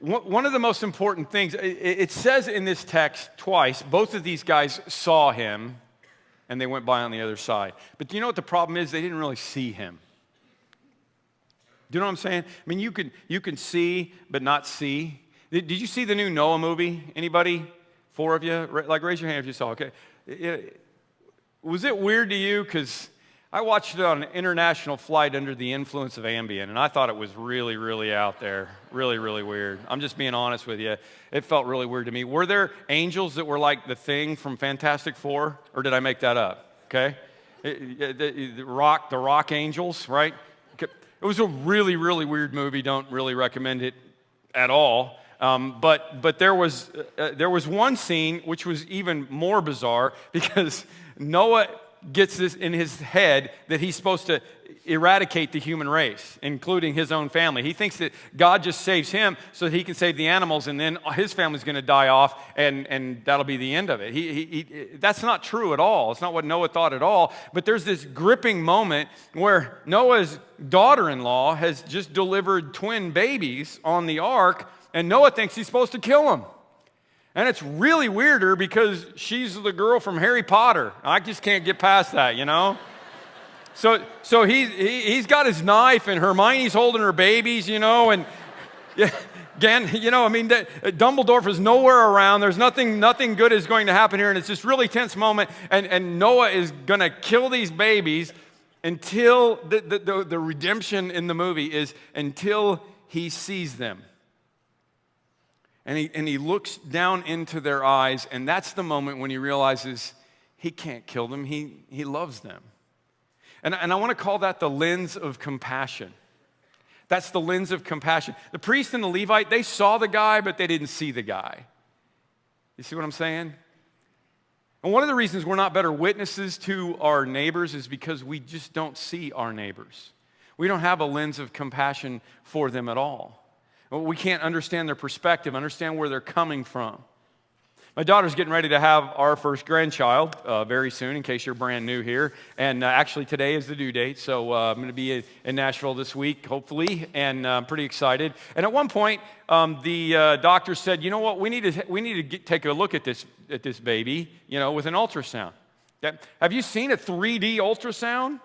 One of the most important things, it says in this text twice, both of these guys saw him and they went by on the other side. But do you know what the problem is? They didn't really see him. Do you know what I'm saying? I mean, you can see but not see. Did you see the new Noah movie? Anybody? 4 of you? Like, raise your hand if you saw, okay. Was it weird to you? Because I watched it on an international flight under the influence of Ambien, and I thought it was really, really out there. Really, really weird. I'm just being honest with you. It felt really weird to me. Were there angels that were like the Thing from Fantastic Four, or did I make that up? Okay? The rock angels, right? It was a really, really weird movie. Don't really recommend it at all. But there was one scene which was even more bizarre because Noah gets this in his head that he's supposed to eradicate the human race, including his own family. He thinks that God just saves him so that he can save the animals, and then his family's going to die off, and that'll be the end of it. That's not true at all. It's not what Noah thought at all. But there's this gripping moment where Noah's daughter-in-law has just delivered twin babies on the ark, and Noah thinks he's supposed to kill them. And it's really weirder because she's the girl from Harry Potter. I just can't get past that, you know? So he's got his knife, and Hermione's holding her babies, you know, and again, you know, I mean, Dumbledore is nowhere around. There's nothing good is going to happen here, and it's this really tense moment, and Noah is going to kill these babies until the redemption in the movie is until he sees them. And he looks down into their eyes, and that's the moment when he realizes he can't kill them. He loves them. And I want to call that the lens of compassion. That's the lens of compassion. The priest and the Levite, they saw the guy, but they didn't see the guy. You see what I'm saying? And one of the reasons we're not better witnesses to our neighbors is because we just don't see our neighbors. We don't have a lens of compassion for them at all. We can't understand their perspective, understand where they're coming from. My daughter's getting ready to have our first grandchild very soon, in case you're brand new here. And actually today is the due date, so I'm going to be in Nashville this week, hopefully, and I'm pretty excited. And at one point, the doctor said, you know what, we need to take a look at this baby, you know, with an ultrasound. Have you seen a 3D ultrasound?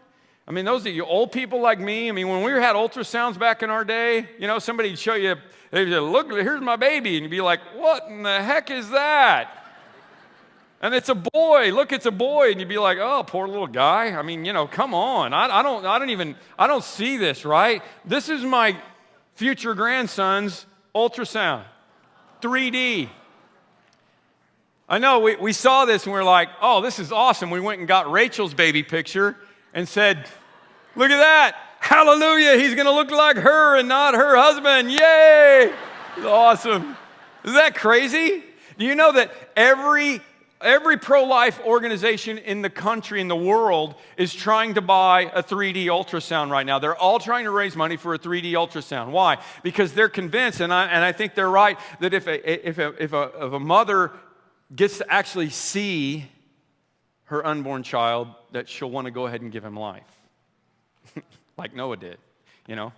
I mean, those of you old people like me, I mean, when we had ultrasounds back in our day, you know, somebody'd show you, they'd say, look, here's my baby. And you'd be like, what in the heck is that? And it's a boy. Look, it's a boy. And you'd be like, oh, poor little guy. I mean, you know, come on. I don't see this, right? This is my future grandson's ultrasound, 3D. I know, we saw this and we're like, oh, this is awesome. We went and got Rachel's baby picture and said, look at that. Hallelujah. He's going to look like her and not her husband. Yay. It's awesome. Isn't that crazy? Do you know that every pro-life organization in the country, in the world, is trying to buy a 3D ultrasound right now? They're all trying to raise money for a 3D ultrasound. Why? Because they're convinced, and I think they're right, that if a mother gets to actually see her unborn child, that she'll want to go ahead and give him life. Like Noah did, you know?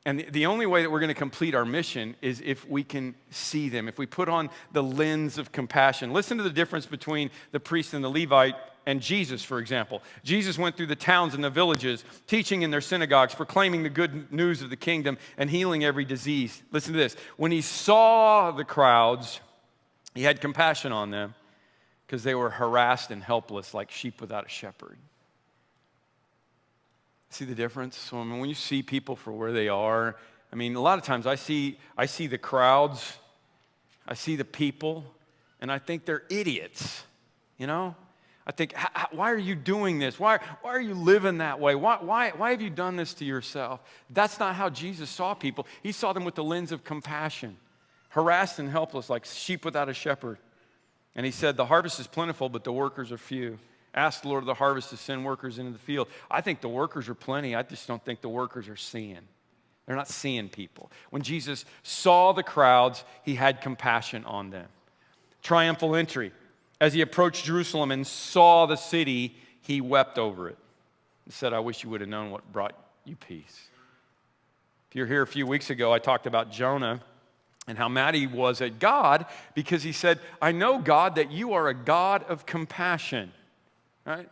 And the only way that we're going to complete our mission is if we can see them, if we put on the lens of compassion. Listen to the difference between the priest and the Levite and Jesus, for example. Jesus went through the towns and the villages, teaching in their synagogues, proclaiming the good news of the kingdom, and healing every disease. Listen to this. When he saw the crowds, he had compassion on them, because they were harassed and helpless like sheep without a shepherd. See the difference? So I mean, when you see people for where they are, I mean, a lot of times I see the crowds, I see the people, and I think they're idiots, you know? I think, why are you doing this? Why are you living that way? Why have you done this to yourself? That's not how Jesus saw people. He saw them with the lens of compassion, harassed and helpless like sheep without a shepherd. And he said, the harvest is plentiful, but the workers are few. Ask the Lord of the harvest to send workers into the field. I think the workers are plenty. I just don't think the workers are seeing. They're not seeing people. When Jesus saw the crowds, he had compassion on them. Triumphal entry. As he approached Jerusalem and saw the city, he wept over it. He said, I wish you would have known what brought you peace. If you're here a few weeks ago, I talked about Jonah and how mad he was at God because he said, I know, God, that you are a God of compassion. Right?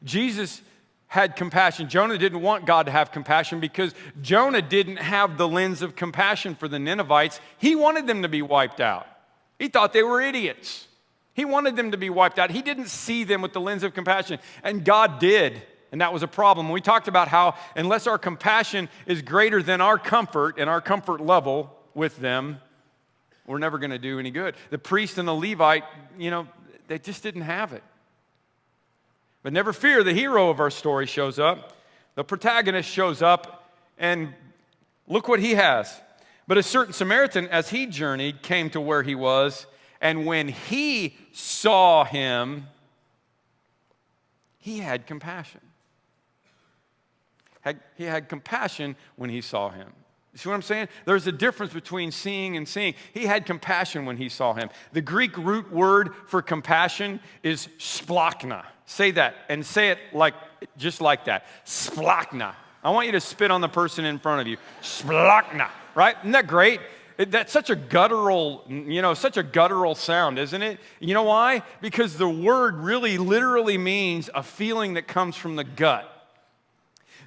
Jesus had compassion. Jonah didn't want God to have compassion because Jonah didn't have the lens of compassion for the Ninevites. He wanted them to be wiped out. He thought they were idiots. He wanted them to be wiped out. He didn't see them with the lens of compassion, and God did, and that was a problem. We talked about how unless our compassion is greater than our comfort and our comfort level with them, we're never going to do any good. The priest and the Levite, they just didn't have it. But never fear, the hero of our story shows up. The protagonist shows up, and look what he has. But a certain Samaritan, as he journeyed, came to where he was, and when he saw him, he had compassion. He had compassion when he saw him. You see what I'm saying? There's a difference between seeing and seeing. He had compassion when he saw him. The Greek root word for compassion is splachna. Say that, and say it just like that. Splachna. I want you to spit on the person in front of you. Splachna, right? Isn't that great? That's such a guttural sound, isn't it? You know why? Because the word really literally means a feeling that comes from the gut.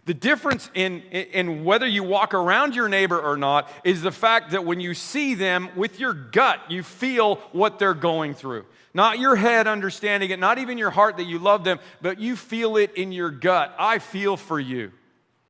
The difference in whether you walk around your neighbor or not is the fact that when you see them with your gut, you feel what they're going through. Not your head understanding it, not even your heart that you love them, but you feel it in your gut. I feel for you.